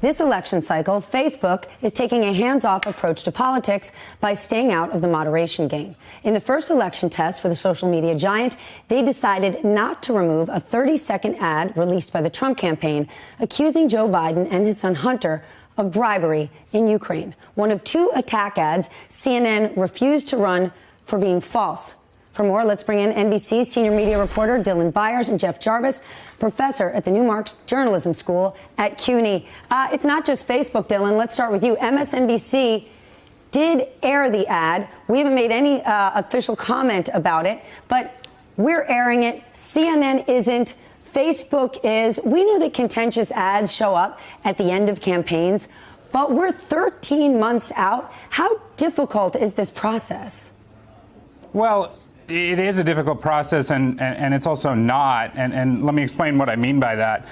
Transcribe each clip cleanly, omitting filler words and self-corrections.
This election cycle, Facebook is taking a hands-off approach to politics by staying out of the moderation game. In the first election test for the social media giant, they decided not to remove a 30-second ad released by the Trump campaign accusing Joe Biden and his son Hunter of bribery in Ukraine. One of two attack ads CNN refused to run for being false. For more, let's bring in NBC senior media reporter Dylan Byers and Jeff Jarvis, professor at the Newmark Journalism School at CUNY. It's not just Facebook, Dylan. Let's start with you. MSNBC did air the ad. We haven't made any official comment about it, but we're airing it. CNN isn't. Facebook is. We know that contentious ads show up at the end of campaigns, but we're 13 months out. How difficult is this process? Well, it is a difficult process, and it's also not. And let me explain what I mean by that.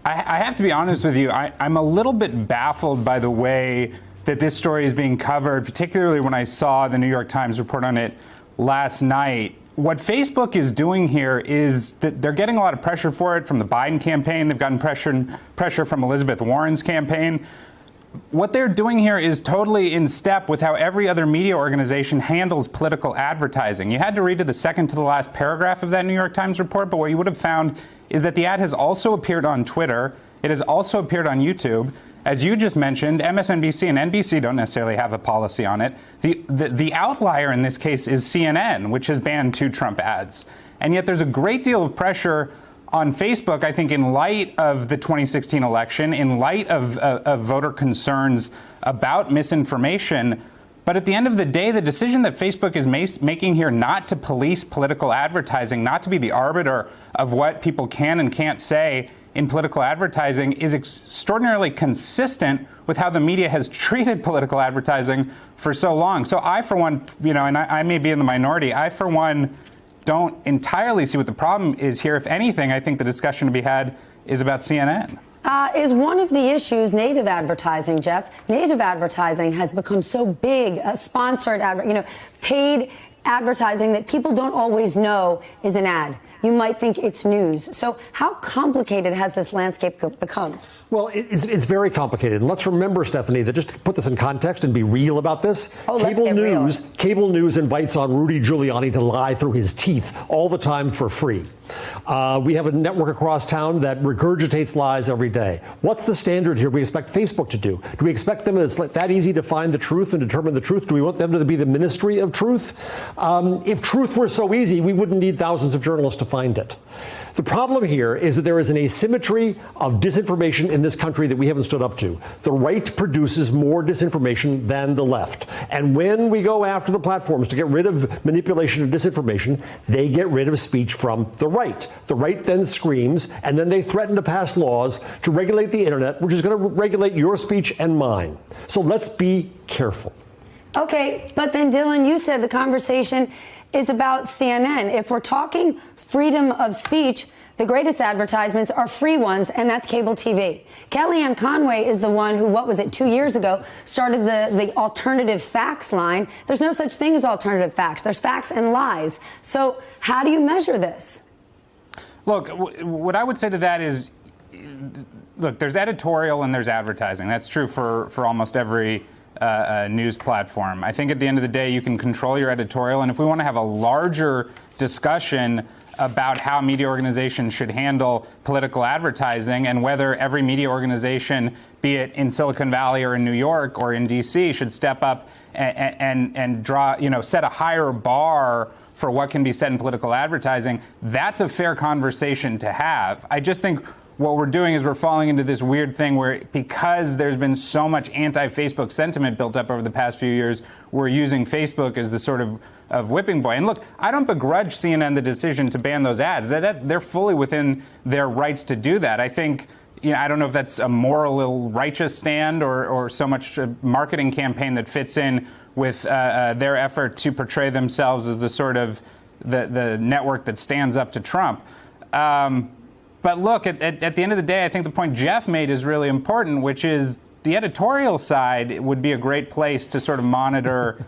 I have to be honest with you. I'm a little bit baffled by the way that this story is being covered, particularly when I saw the New York Times report on it last night. What Facebook is doing here is that they're getting a lot of pressure for it from the Biden campaign. They've gotten pressure from Elizabeth Warren's campaign. What they're doing here is totally in step with how every other media organization handles political advertising. You had to read to the second to the last paragraph of that New York Times report, but what you would have found is that the ad has also appeared on Twitter. It has also appeared on YouTube. As you just mentioned, MSNBC and NBC don't necessarily have a policy on it. The outlier in this case is CNN, which has banned 2 Trump ads. And yet there's a great deal of pressure on Facebook, I think, in light of the 2016 election, in light of voter concerns about misinformation. But at the end of the day, the decision that Facebook is making here not to police political advertising, not to be the arbiter of what people can and can't say in political advertising, is extraordinarily consistent with how the media has treated political advertising for so long. So I, for one, and I may be in the minority, I, for one, don't entirely see what the problem is here. If anything, I think the discussion to be had is about CNN. Is one of the issues native advertising, Jeff? Native advertising has become so big, sponsored, paid advertising that people don't always know is an ad. You might think it's news. So how complicated has this landscape become? Well, it's very complicated. And let's remember, Stephanie, that just to put this in context and be real about this, cable news invites on Rudy Giuliani to lie through his teeth all the time for free. We have a network across town that regurgitates lies every day. What's the standard here we expect Facebook to do? Do we expect them, it's like that easy to find the truth and determine the truth? Do we want them to be the ministry of truth? If truth were so easy, we wouldn't need thousands of journalists to find it. The problem here is that there is an asymmetry of disinformation in this country that we haven't stood up to. The right produces more disinformation than the left. And when we go after the platforms to get rid of manipulation and disinformation, they get rid of speech from the right. The right then screams, and then they threaten to pass laws to regulate the internet, which is going to regulate your speech and mine. So let's be careful. Okay, but then, Dylan, you said the conversation is about CNN. If we're talking freedom of speech, the greatest advertisements are free ones, and that's cable TV. Kellyanne Conway is the one who, 2 years ago, started the alternative facts line. There's no such thing as alternative facts. There's facts and lies. So how do you measure this? Look, what I would say to that is, look, there's editorial and there's advertising. That's true for almost every news platform. I think at the end of the day, you can control your editorial. And if we want to have a larger discussion about how media organizations should handle political advertising and whether every media organization, be it in Silicon Valley or in New York or in D.C., should step up and draw, set a higher bar for what can be said in political advertising, that's a fair conversation to have. I just think what we're doing is we're falling into this weird thing where, because there's been so much anti-Facebook sentiment built up over the past few years, we're using Facebook as the sort of whipping boy. And look, I don't begrudge CNN the decision to ban those ads. They're fully within their rights to do that. I think, I don't know if that's a moral, righteous stand or so much a marketing campaign that fits in with their effort to portray themselves as the sort of the network that stands up to Trump. But look, at the end of the day, I think the point Jeff made is really important, which is the editorial side would be a great place to sort of monitor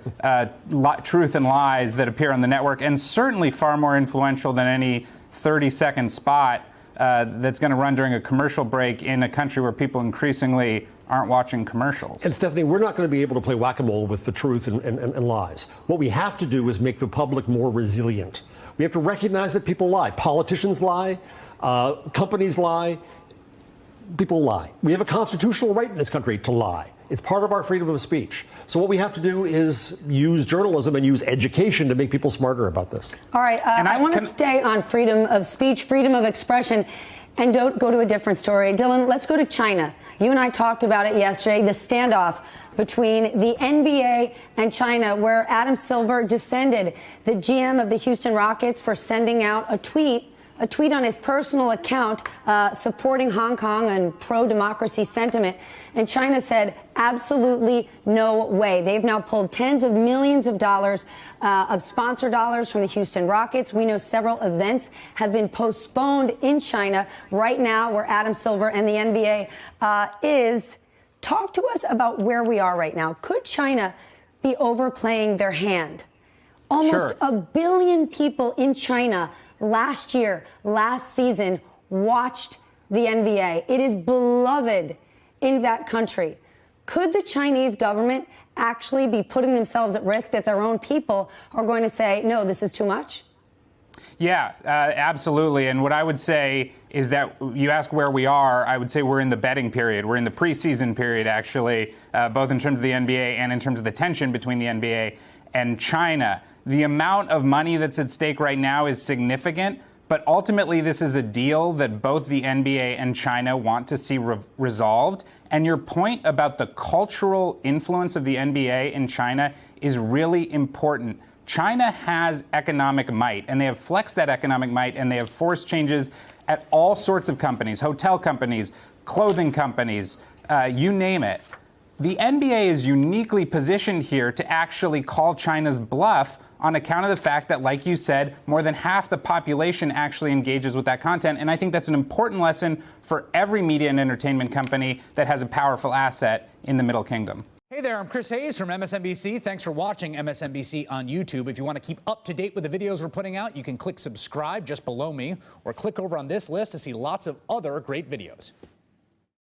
truth and lies that appear on the network, and certainly far more influential than any 30-second spot that's going to run during a commercial break in a country where people increasingly aren't watching commercials. And Stephanie, we're not going to be able to play whack-a-mole with the truth and lies. What we have to do is make the public more resilient. We have to recognize that people lie. Politicians lie. Companies lie. People lie. We have a constitutional right in this country to lie. It's part of our freedom of speech. So what we have to do is use journalism and use education to make people smarter about this. All right. I want to stay on freedom of speech, freedom of expression, and don't go to a different story. Dylan, let's go to China. You and I talked about it yesterday, the standoff between the NBA and China, where Adam Silver defended the GM of the Houston Rockets for sending out a tweet on his personal account supporting Hong Kong and pro-democracy sentiment. And China said, absolutely no way. They've now pulled tens of millions of dollars of sponsor dollars from the Houston Rockets. We know several events have been postponed in China right now where Adam Silver and the NBA is. Talk to us about where we are right now. Could China be overplaying their hand? Almost a billion people in China last season, watched the NBA. It is beloved in that country. Could the Chinese government actually be putting themselves at risk that their own people are going to say, no, this is too much? Yeah, absolutely. And what I would say is that you ask where we are, I would say we're in the betting period. We're in the preseason period, actually, both in terms of the NBA and in terms of the tension between the NBA and China. The amount of money that's at stake right now is significant, but ultimately this is a deal that both the NBA and China want to see resolved. And your point about the cultural influence of the NBA in China is really important. China has economic might, and they have flexed that economic might, and they have forced changes at all sorts of companies, hotel companies, clothing companies, you name it. The NBA is uniquely positioned here to actually call China's bluff on account of the fact that, like you said, more than half the population actually engages with that content. And I think that's an important lesson for every media and entertainment company that has a powerful asset in the Middle Kingdom. Hey there, I'm Chris Hayes from MSNBC. Thanks for watching MSNBC on YouTube. If you want to keep up to date with the videos we're putting out, you can click subscribe just below me or click over on this list to see lots of other great videos.